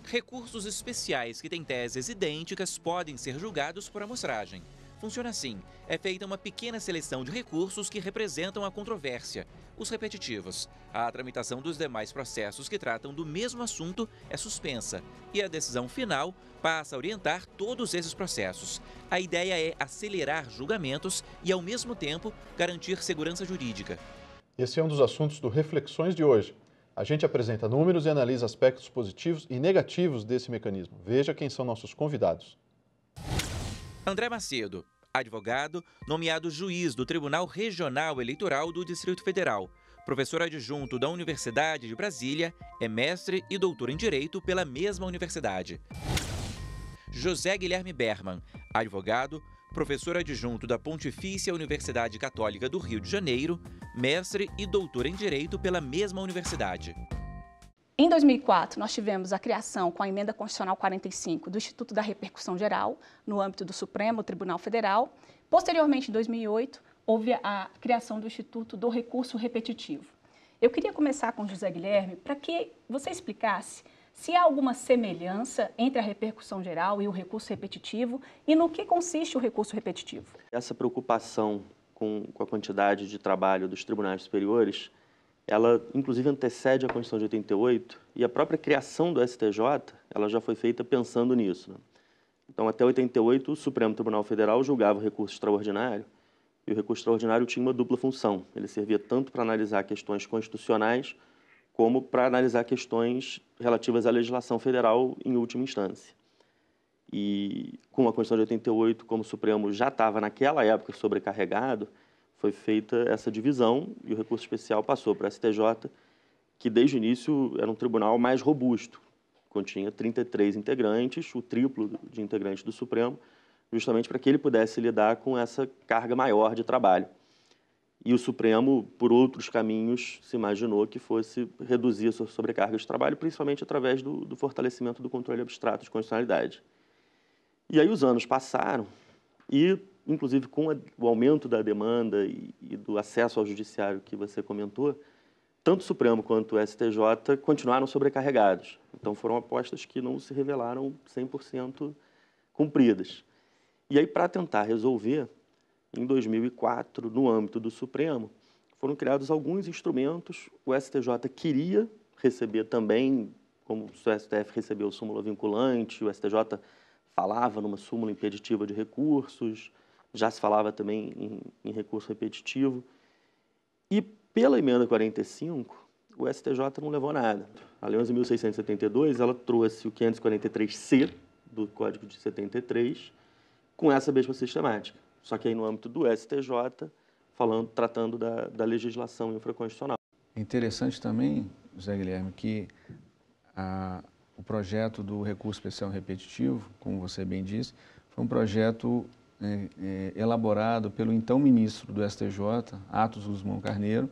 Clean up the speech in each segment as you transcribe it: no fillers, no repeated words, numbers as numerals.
Recursos especiais que têm teses idênticas podem ser julgados por amostragem. Funciona assim: é feita uma pequena seleção de recursos que representam a controvérsia, os repetitivos. A tramitação dos demais processos que tratam do mesmo assunto é suspensa e a decisão final passa a orientar todos esses processos. A ideia é acelerar julgamentos e, ao mesmo tempo, garantir segurança jurídica. Esse é um dos assuntos do Reflexões de hoje. A gente apresenta números e analisa aspectos positivos e negativos desse mecanismo. Veja quem são nossos convidados. André Macedo, advogado, nomeado juiz do Tribunal Regional Eleitoral do Distrito Federal. Professor adjunto da Universidade de Brasília, é mestre e doutor em Direito pela mesma universidade. José Guilherme Berman, advogado, professor adjunto da Pontifícia Universidade Católica do Rio de Janeiro, mestre e doutor em Direito pela mesma universidade. Em 2004, nós tivemos a criação, com a Emenda Constitucional 45, do Instituto da Repercussão Geral, no âmbito do Supremo Tribunal Federal. Posteriormente, em 2008, houve a criação do Instituto do Recurso Repetitivo. Eu queria começar com o José Guilherme para que você explicasse se há alguma semelhança entre a repercussão geral e o recurso repetitivo e no que consiste o recurso repetitivo. Essa preocupação com a quantidade de trabalho dos tribunais superiores, ela inclusive antecede a Constituição de 88 e a própria criação do STJ, ela já foi feita pensando nisso, né? Então, até 88, o Supremo Tribunal Federal julgava o recurso extraordinário e o recurso extraordinário tinha uma dupla função. Ele servia tanto para analisar questões constitucionais como para analisar questões relativas à legislação federal em última instância. E com a Constituição de 88, como o Supremo já estava naquela época sobrecarregado, foi feita essa divisão e o recurso especial passou para a STJ, que desde o início era um tribunal mais robusto, continha 33 integrantes, o triplo de integrantes do Supremo, justamente para que ele pudesse lidar com essa carga maior de trabalho. E o Supremo, por outros caminhos, se imaginou que fosse reduzir a sua sobrecarga de trabalho, principalmente através do fortalecimento do controle abstrato de constitucionalidade. E aí os anos passaram e, inclusive, com o aumento da demanda e do acesso ao judiciário que você comentou, tanto o Supremo quanto o STJ continuaram sobrecarregados. Então, foram apostas que não se revelaram 100% cumpridas. E aí, para tentar resolver, em 2004, no âmbito do Supremo, foram criados alguns instrumentos. O STJ queria receber também, como o STF recebeu súmula vinculante, o STJ falava numa súmula impeditiva de recursos, já se falava também em recurso repetitivo. E pela emenda 45, o STJ não levou nada. A Lei 11.672, ela trouxe o 543-C do Código de 73 com essa mesma sistemática. Só que aí no âmbito do STJ, tratando da legislação infraconstitucional. É interessante também, José Guilherme, que o projeto do recurso especial repetitivo, como você bem disse, foi um projeto elaborado pelo então ministro do STJ, Atos Guzmão Carneiro,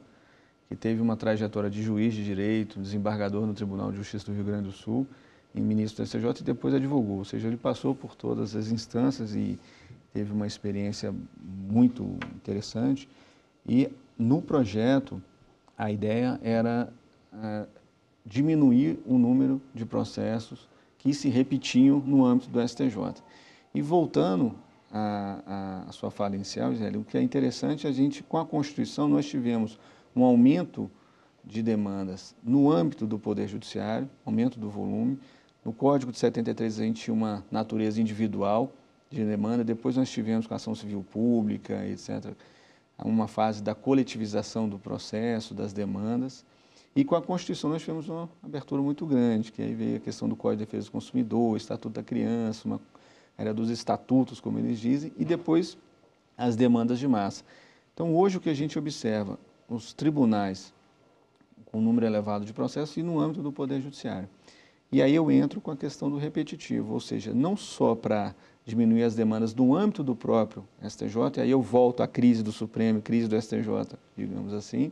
que teve uma trajetória de juiz de direito, desembargador no Tribunal de Justiça do Rio Grande do Sul, e ministro do STJ, e depois advogou. Ou seja, ele passou por todas as instâncias e teve uma experiência muito interessante. E no projeto, a ideia era diminuir o número de processos que se repetiam no âmbito do STJ. E voltando à sua fala inicial, Gisele, o que é interessante, com a Constituição, nós tivemos um aumento de demandas no âmbito do Poder Judiciário, aumento do volume. No Código de 73, a gente tinha uma natureza individual de demanda, depois nós tivemos com a ação civil pública, etc., uma fase da coletivização do processo, das demandas. E com a Constituição nós tivemos uma abertura muito grande, que aí veio a questão do Código de Defesa do Consumidor, o Estatuto da Criança, uma era dos estatutos, como eles dizem, e depois as demandas de massa. Então, hoje o que a gente observa, os tribunais com um número elevado de processos e no âmbito do Poder Judiciário. E aí eu entro com a questão do repetitivo, ou seja, não só para diminuir as demandas do âmbito do próprio STJ, e aí eu volto à crise do Supremo, crise do STJ, digamos assim,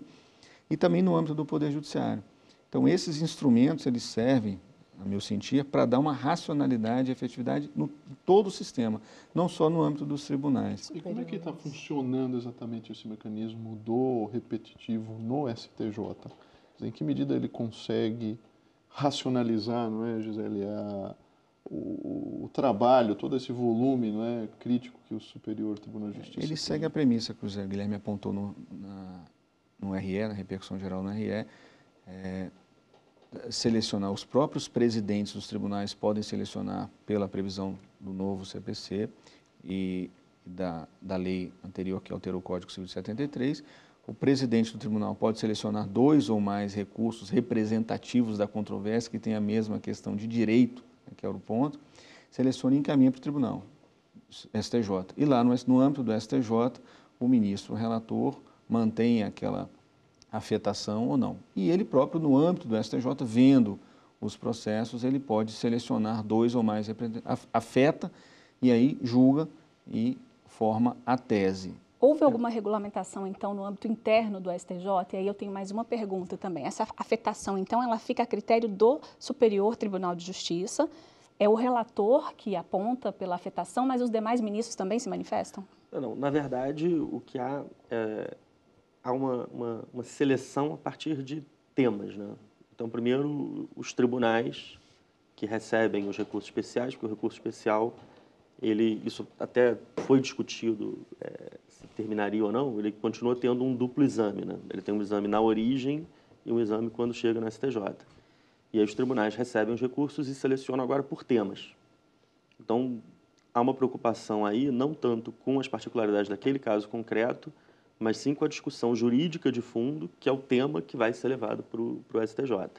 e também no âmbito do Poder Judiciário. Então, esses instrumentos, eles servem, a meu sentir, para dar uma racionalidade e efetividade em todo o sistema, não só no âmbito dos tribunais. E como é que está funcionando exatamente esse mecanismo do repetitivo no STJ? Em que medida ele consegue racionalizar, não é, Gisele, o trabalho, todo esse volume, não é, crítico que o Superior Tribunal de Justiça Ele segue a premissa que o Zé Guilherme apontou no RE, na repercussão geral no RE, selecionar os próprios presidentes dos tribunais podem selecionar pela previsão do novo CPC e da lei anterior que alterou o Código Civil de 73. O presidente do tribunal pode selecionar 2 ou mais recursos representativos da controvérsia que tem a mesma questão de direito, que era o ponto, seleciona e encaminha para o tribunal, STJ. E lá no âmbito do STJ, o ministro, o relator, mantém aquela afetação ou não. E ele próprio, no âmbito do STJ, vendo os processos, ele pode selecionar 2 ou mais representantes, afeta e aí julga e forma a tese. Houve alguma regulamentação, então, no âmbito interno do STJ? E aí eu tenho mais uma pergunta também. Essa afetação, então, ela fica a critério do Superior Tribunal de Justiça? É o relator que aponta pela afetação, mas os demais ministros também se manifestam? Não, na verdade, o que há há uma seleção a partir de temas, né? Então, primeiro, os tribunais que recebem os recursos especiais, porque o recurso especial, isso até foi discutido se terminaria ou não, ele continua tendo um duplo exame, né? Ele tem um exame na origem e um exame quando chega no STJ. E aí os tribunais recebem os recursos e selecionam agora por temas. Então, há uma preocupação aí, não tanto com as particularidades daquele caso concreto, mas sim com a discussão jurídica de fundo, que é o tema que vai ser levado para o STJ.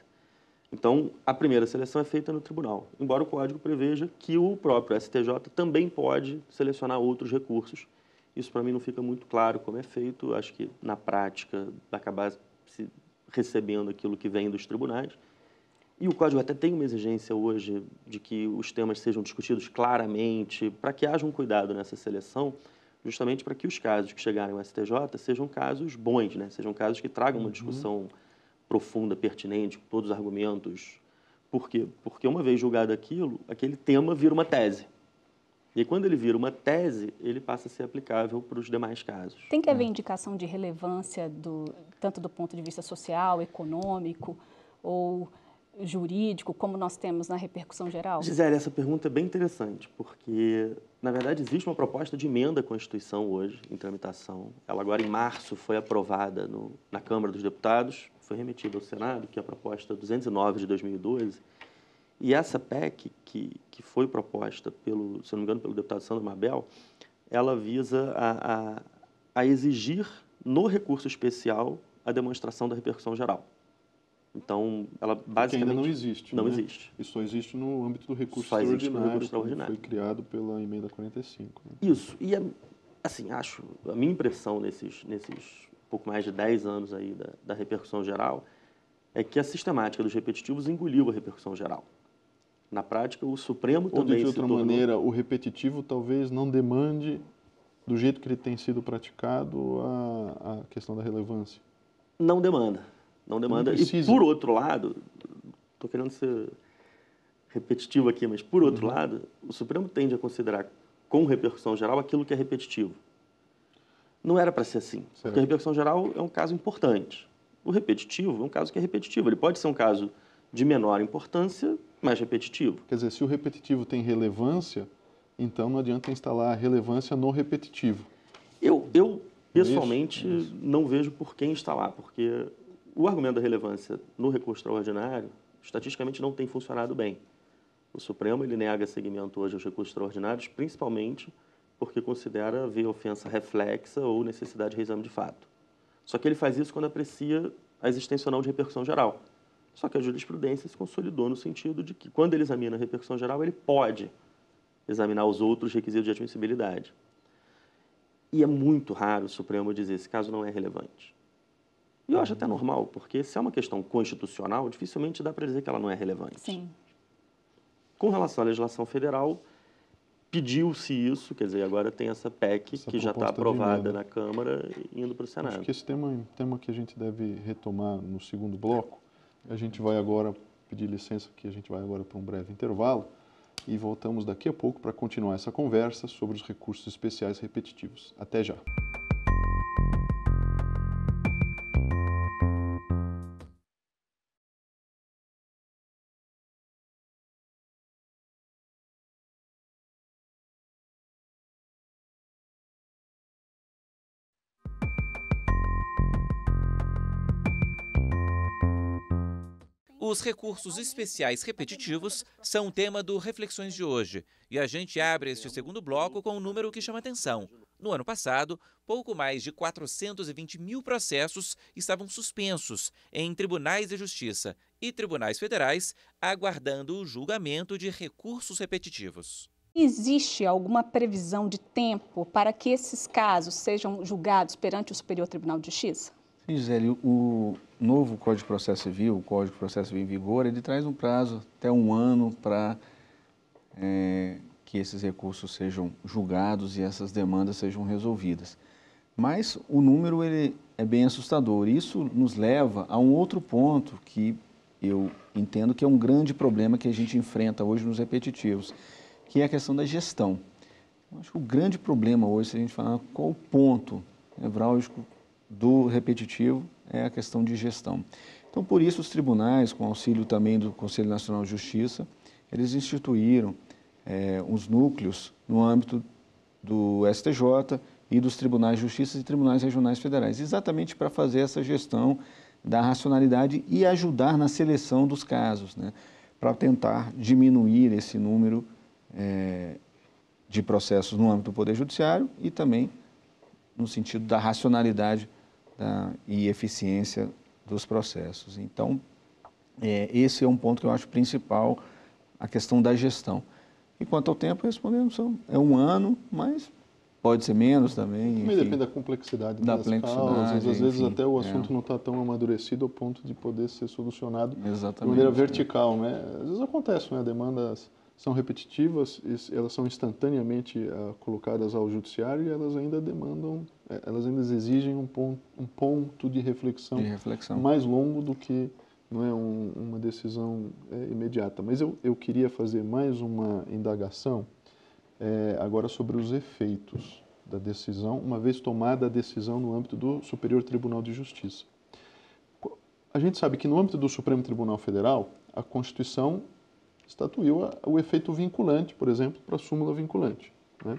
Então, a primeira seleção é feita no tribunal, embora o Código preveja que o próprio STJ também pode selecionar outros recursos. Isso, para mim, não fica muito claro como é feito. Acho que, na prática, vai acabar se recebendo aquilo que vem dos tribunais. E o Código até tem uma exigência hoje de que os temas sejam discutidos claramente, para que haja um cuidado nessa seleção, justamente para que os casos que chegarem ao STJ sejam casos bons, né? Sejam casos que tragam uma discussão profunda, pertinente, com todos os argumentos. Por quê? Porque uma vez julgado aquilo, aquele tema vira uma tese. E quando ele vira uma tese, ele passa a ser aplicável para os demais casos. Tem que haver indicação de relevância, tanto do ponto de vista social, econômico ou jurídico, como nós temos na repercussão geral? Gisele, essa pergunta é bem interessante, porque, na verdade, existe uma proposta de emenda à Constituição hoje, em tramitação. Ela agora, em março, foi aprovada na Câmara dos Deputados, foi remetida ao Senado, que é a proposta 209 de 2012. E essa PEC, que foi proposta, se não me engano, pelo deputado Sandro Mabel, ela visa a exigir, no recurso especial, a demonstração da repercussão geral. Então, ela basicamente... Que ainda não existe. Não existe. Isso só existe no âmbito do recurso só extraordinário, extraordinário, que foi criado pela emenda 45. Né? Isso. E, assim, a minha impressão nesses pouco mais de 10 anos aí da repercussão geral é que a sistemática dos repetitivos engoliu a repercussão geral. Na prática, o Supremo também se tornou... Ou, de outra maneira, o repetitivo talvez não demande, do jeito que ele tem sido praticado, a questão da relevância. Não demanda. Não demanda. E, por outro lado, estou querendo ser repetitivo aqui, mas, por outro lado, o Supremo tende a considerar, com repercussão geral, aquilo que é repetitivo. Não era para ser assim, porque a repercussão geral é um caso importante. O repetitivo é um caso que é repetitivo. Ele pode ser um caso de menor importância, mas repetitivo. Quer dizer, se o repetitivo tem relevância, então não adianta instalar a relevância no repetitivo. Eu pessoalmente, não vejo por que instalar, porque o argumento da relevância no recurso extraordinário, estatisticamente, não tem funcionado bem. O Supremo ele nega seguimento hoje aos recursos extraordinários, principalmente porque considera haver ofensa reflexa ou necessidade de reexame de fato. Só que ele faz isso quando aprecia a existência ou não de repercussão geral. Só que a jurisprudência se consolidou no sentido de que, quando ele examina a repercussão geral, ele pode examinar os outros requisitos de admissibilidade. E é muito raro o Supremo dizer esse caso não é relevante. E eu acho até normal, porque se é uma questão constitucional, dificilmente dá para dizer que ela não é relevante. Sim. Com relação à legislação federal, pediu-se isso, quer dizer, agora tem essa PEC que já está aprovada na Câmara e indo para o Senado. Acho que esse tema é um tema que a gente deve retomar no segundo bloco. A gente vai agora pedir licença, que a gente vai agora para um breve intervalo e voltamos daqui a pouco para continuar essa conversa sobre os recursos especiais repetitivos. Até já! Os recursos especiais repetitivos são o tema do Reflexões de hoje. E a gente abre este segundo bloco com um número que chama atenção. No ano passado, pouco mais de 420 mil processos estavam suspensos em tribunais de justiça e tribunais federais, aguardando o julgamento de recursos repetitivos. Existe alguma previsão de tempo para que esses casos sejam julgados perante o Superior Tribunal de Justiça? Sim, Gisele, o novo Código de Processo Civil, o Código de Processo Civil em vigor, ele traz um prazo até 1 ano para que esses recursos sejam julgados e essas demandas sejam resolvidas. Mas o número ele é bem assustador. Isso nos leva a um outro ponto que eu entendo que é um grande problema que a gente enfrenta hoje nos repetitivos, que é a questão da gestão. Eu acho que o grande problema hoje, se a gente falar qual o ponto nevrálgico do repetitivo, é a questão de gestão. Então, por isso, os tribunais, com auxílio também do Conselho Nacional de Justiça, eles instituíram os núcleos no âmbito do STJ e dos tribunais de justiça e tribunais regionais federais, exatamente para fazer essa gestão da racionalidade e ajudar na seleção dos casos, né, para tentar diminuir esse número de processos no âmbito do Poder Judiciário e também no sentido da racionalidade e eficiência dos processos. Então, esse é um ponto que eu acho principal, a questão da gestão. E quanto ao tempo, respondendo, é 1 ano, mas pode ser menos também. Também depende da complexidade das causas. Às vezes até o assunto não está tão amadurecido ao ponto de poder ser solucionado de maneira vertical, né? Às vezes acontece, né? Demandas são repetitivas, elas são instantaneamente colocadas ao judiciário e elas ainda demandam, elas ainda exigem um ponto de reflexão mais longo do que não é uma decisão imediata. Mas eu queria fazer mais uma indagação agora sobre os efeitos da decisão, uma vez tomada a decisão no âmbito do Superior Tribunal de Justiça. A gente sabe que no âmbito do Supremo Tribunal Federal, a Constituição estatuiu o efeito vinculante, por exemplo, para a súmula vinculante, né?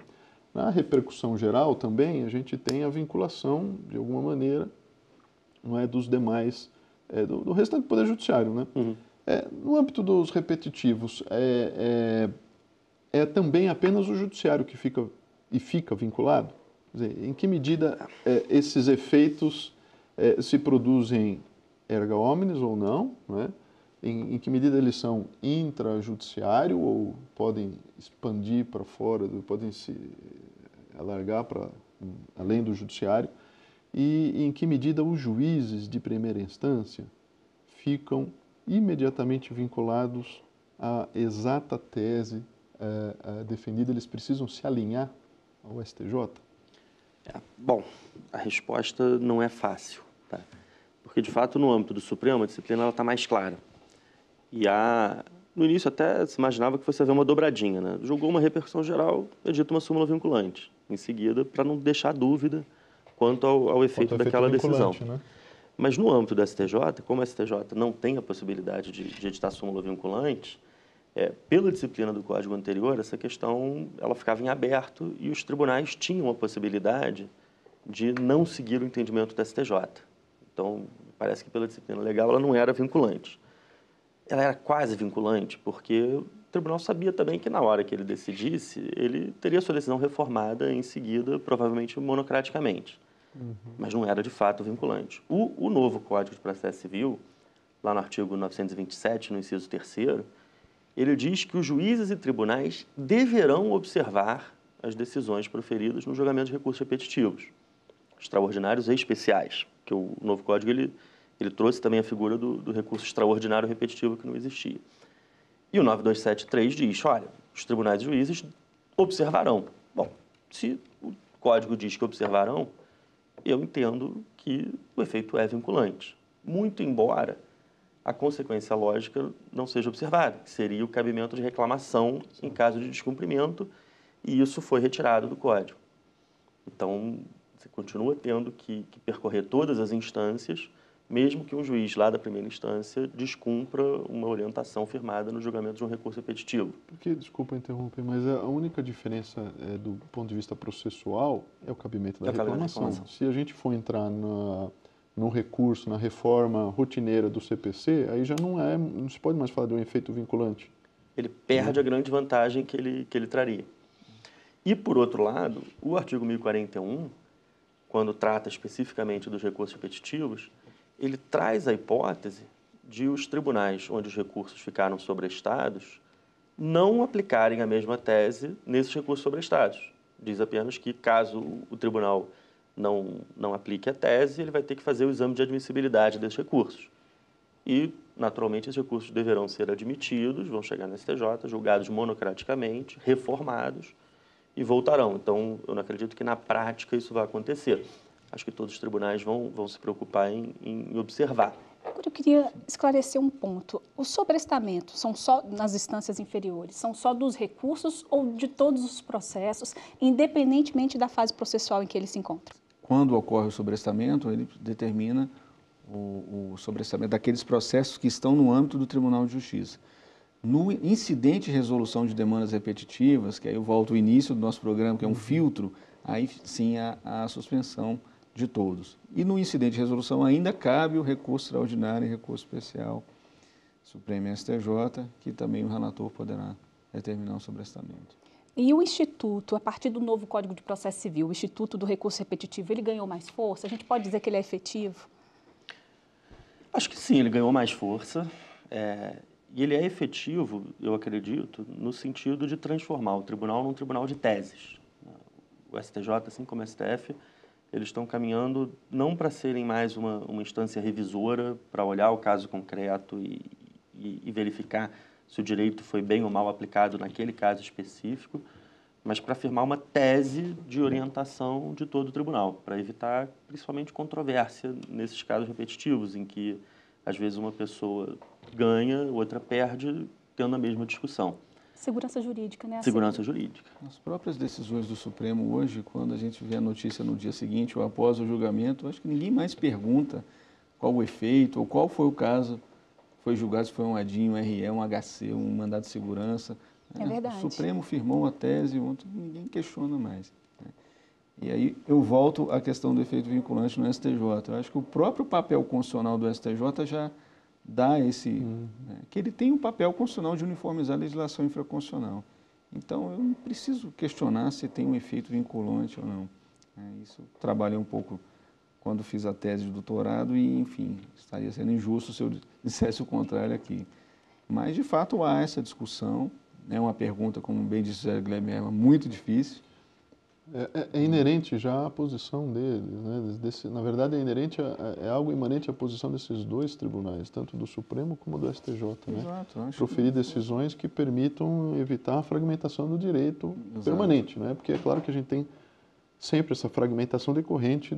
Na repercussão geral também, a gente tem a vinculação, de alguma maneira, não é, dos demais, do restante do Poder Judiciário, né? Uhum. No âmbito dos repetitivos, é também apenas o Judiciário que fica vinculado? Quer dizer, em que medida esses efeitos se produzem erga omnes ou não, né? Em que medida eles são intrajudiciário ou podem expandir para fora, podem se alargar para além do judiciário, e em que medida os juízes de primeira instância ficam imediatamente vinculados à exata tese defendida, eles precisam se alinhar ao STJ? Bom, a resposta não é fácil, tá? Porque, de fato, no âmbito do Supremo, a disciplina está mais clara. E no início até se imaginava que fosse haver uma dobradinha, né? Julgou uma repercussão geral, edita uma súmula vinculante. Em seguida, para não deixar dúvida quanto ao efeito daquela decisão. Né? Mas no âmbito do STJ, como o STJ não tem a possibilidade de editar súmula vinculante, pela disciplina do Código anterior, essa questão ela ficava em aberto e os tribunais tinham a possibilidade de não seguir o entendimento do STJ. Então, parece que pela disciplina legal ela não era vinculante. Ela era quase vinculante, porque o tribunal sabia também que na hora que ele decidisse, ele teria sua decisão reformada em seguida, provavelmente monocraticamente. Uhum. Mas não era de fato vinculante. O novo Código de Processo Civil, lá no artigo 927, no inciso 3º, ele diz que os juízes e tribunais deverão observar as decisões proferidas no julgamento de recursos repetitivos, extraordinários e especiais, que o novo Código ele trouxe também a figura do recurso extraordinário repetitivo que não existia. E o 9273 diz, olha, os tribunais e juízes observarão. Bom, se o Código diz que observarão, eu entendo que o efeito é vinculante. Muito embora a consequência lógica não seja observada, que seria o cabimento de reclamação em caso de descumprimento, e isso foi retirado do Código. Então, você continua tendo que percorrer todas as instâncias, mesmo que um juiz lá da primeira instância descumpra uma orientação firmada no julgamento de um recurso repetitivo. Porque, desculpa interromper, mas a única diferença do ponto de vista processual é o cabimento da reclamação. Se a gente for entrar no recurso, na reforma rotineira do CPC, aí já não se pode mais falar de um efeito vinculante. Ele perde a grande vantagem que ele traria. E, por outro lado, o artigo 1041, quando trata especificamente dos recursos repetitivos, ele traz a hipótese de os tribunais onde os recursos ficaram sobrestados não aplicarem a mesma tese nesses recursos sobrestados. Diz apenas que, caso o tribunal não aplique a tese, ele vai ter que fazer o exame de admissibilidade desses recursos. E, naturalmente, esses recursos deverão ser admitidos, vão chegar no STJ, julgados monocraticamente, reformados e voltarão. Então, eu não acredito que, na prática, isso vai acontecer. Acho que todos os tribunais vão se preocupar em observar. Agora, eu queria esclarecer um ponto. Os sobrestamentos são só nas instâncias inferiores? São só dos recursos ou de todos os processos, independentemente da fase processual em que ele se encontra? Quando ocorre o sobrestamento, ele determina o sobrestamento daqueles processos que estão no âmbito do Tribunal de Justiça. No incidente de resolução de demandas repetitivas, que aí eu volto ao início do nosso programa, que é um filtro, aí sim a suspensão de todos. E no incidente de resolução ainda cabe o recurso extraordinário e recurso especial Supremo e STJ, que também o relator poderá determinar o sobrestamento. E o Instituto, a partir do novo Código de Processo Civil, o Instituto do Recurso Repetitivo, ele ganhou mais força? A gente pode dizer que ele é efetivo? Acho que sim, ele ganhou mais força. E ele é efetivo, eu acredito, no sentido de transformar o tribunal num tribunal de teses. O STJ, assim como o STF, eles estão caminhando não para serem mais uma instância revisora, para olhar o caso concreto e verificar se o direito foi bem ou mal aplicado naquele caso específico, mas para afirmar uma tese de orientação de todo o tribunal, para evitar principalmente controvérsia nesses casos repetitivos, em que às vezes uma pessoa ganha, outra perde, tendo a mesma discussão. Segurança jurídica, né? Segurança jurídica. As próprias decisões do Supremo hoje, quando a gente vê a notícia no dia seguinte ou após o julgamento, acho que ninguém mais pergunta qual o efeito ou qual foi o caso, foi julgado se foi um ADIM, um RE, um HC, um mandado de segurança. É verdade. O Supremo firmou a tese, ontem ninguém questiona mais. E aí eu volto à questão do efeito vinculante no STJ. Eu acho que o próprio papel constitucional do STJ já dá esse... que ele tem um papel constitucional de uniformizar a legislação infraconstitucional. Então, eu não preciso questionar se tem um efeito vinculante ou não. Isso eu trabalhei um pouco quando fiz a tese de doutorado e, enfim, estaria sendo injusto se eu dissesse o contrário aqui. Mas, de fato, há essa discussão. É uma pergunta, como bem disse o Guilherme, muito difícil. É inerente já à posição deles, né? Na verdade, é algo imanente à posição desses dois tribunais, tanto do Supremo como do STJ, né? Exato, Proferir decisões que permitam evitar a fragmentação do direito permanente, né? Porque é claro que a gente tem sempre essa fragmentação decorrente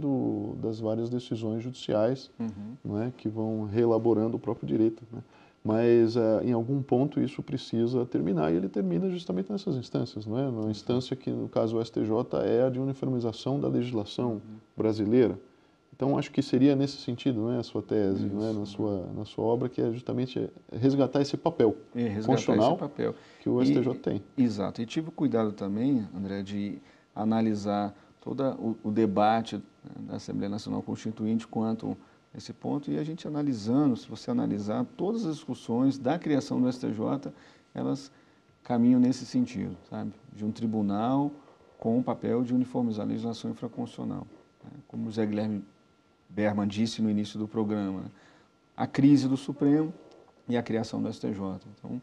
das várias decisões judiciais, né? Que vão reelaborando o próprio direito, né? Mas em algum ponto isso precisa terminar e ele termina justamente nessas instâncias, não é? Na instância que, no caso do STJ, é a de uniformização da legislação brasileira. Então, acho que seria nesse sentido, não é, a sua tese, não é, na sua obra, que é justamente resgatar esse papel constitucional esse papel que o STJ tem. Exato. E tive cuidado também, André, de analisar todo o debate da Assembleia Nacional Constituinte quanto esse ponto, e a gente analisando, se você analisar, todas as discussões da criação do STJ, elas caminham nesse sentido, sabe? De um tribunal com o papel de uniformizar a legislação infraconstitucional. Como o Zé Guilherme Berman disse no início do programa, a crise do Supremo e a criação do STJ. Então,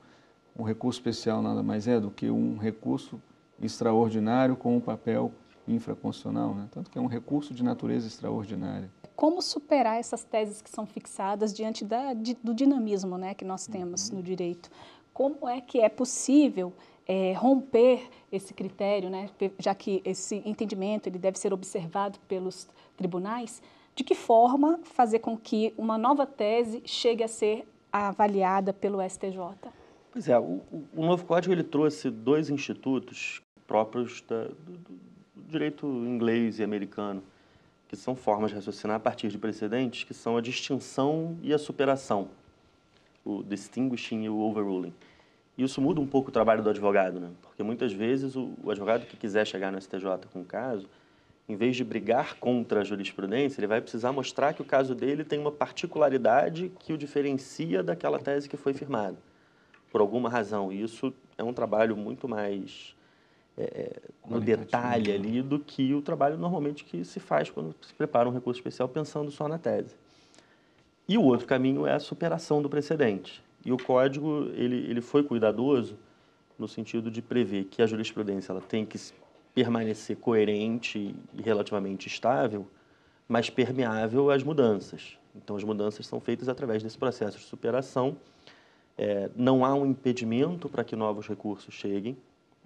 um recurso especial nada mais é do que um recurso extraordinário com o papel infraconstitucional, né? Tanto que é um recurso de natureza extraordinária. Como superar essas teses que são fixadas diante do dinamismo, né, que nós temos no direito? Como é que é possível romper esse critério, né, já que esse entendimento ele deve ser observado pelos tribunais? De que forma fazer com que uma nova tese chegue a ser avaliada pelo STJ? Pois é, o novo código ele trouxe dois institutos próprios do direito inglês e americano, que são formas de raciocinar a partir de precedentes, que são a distinção e a superação, o distinguishing e o overruling. E isso muda um pouco o trabalho do advogado, né? Porque muitas vezes o advogado que quiser chegar no STJ com o caso, em vez de brigar contra a jurisprudência, ele vai precisar mostrar que o caso dele tem uma particularidade que o diferencia daquela tese que foi firmada, por alguma razão. E isso é um trabalho muito mais no detalhe ali do que o trabalho normalmente que se faz quando se prepara um recurso especial pensando só na tese. E o outro caminho é a superação do precedente. E o Código ele foi cuidadoso no sentido de prever que a jurisprudência ela tem que permanecer coerente e relativamente estável, mas permeável às mudanças. Então, as mudanças são feitas através desse processo de superação. Não há um impedimento para que novos recursos cheguem,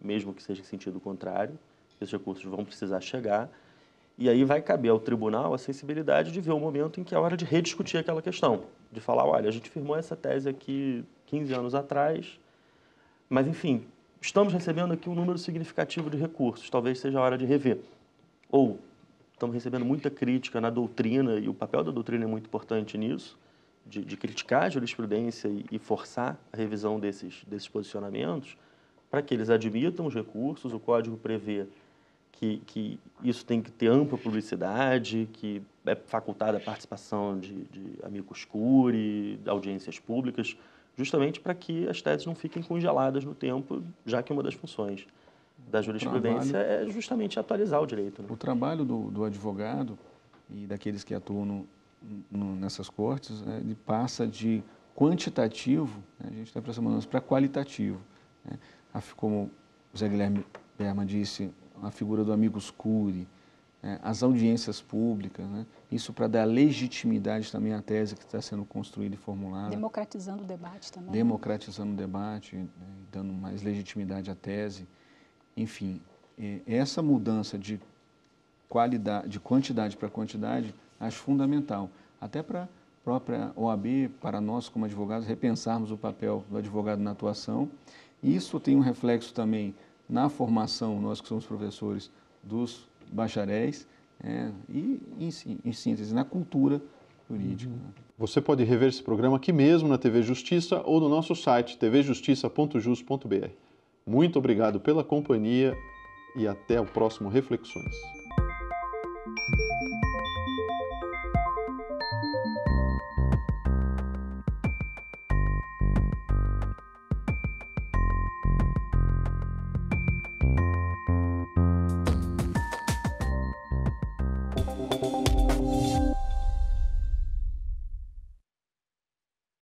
mesmo que seja em sentido contrário. Esses recursos vão precisar chegar. E aí vai caber ao tribunal a sensibilidade de ver o momento em que é hora de rediscutir aquela questão. De falar, olha, a gente firmou essa tese aqui 15 anos atrás, mas, enfim, estamos recebendo aqui um número significativo de recursos, talvez seja a hora de rever. Ou estamos recebendo muita crítica na doutrina, e o papel da doutrina é muito importante nisso, de criticar a jurisprudência e forçar a revisão desses posicionamentos, para que eles admitam os recursos. O Código prevê que isso tem que ter ampla publicidade, que é facultada a participação de amicus curiae, audiências públicas, justamente para que as teses não fiquem congeladas no tempo, já que uma das funções da jurisprudência é justamente atualizar o direito. Né? O trabalho do advogado e daqueles que atuam nessas cortes, ele passa de quantitativo, né, a gente está pressionando para qualitativo. Né? Como o Zé Guilherme Berman disse, a figura do amicus curiae, as audiências públicas, né? Isso para dar legitimidade também à tese que está sendo construída e formulada. Democratizando o debate também. Democratizando o debate, né? Dando mais legitimidade à tese. Enfim, essa mudança de quantidade para quantidade, acho fundamental. Até para a própria OAB, para nós como advogados, repensarmos o papel do advogado na atuação. Isso tem um reflexo também na formação, nós que somos professores, dos bacharéis, e, em síntese, na cultura jurídica. Você pode rever esse programa aqui mesmo na TV Justiça ou no nosso site tvjustiça.jus.br. Muito obrigado pela companhia e até o próximo Reflexões.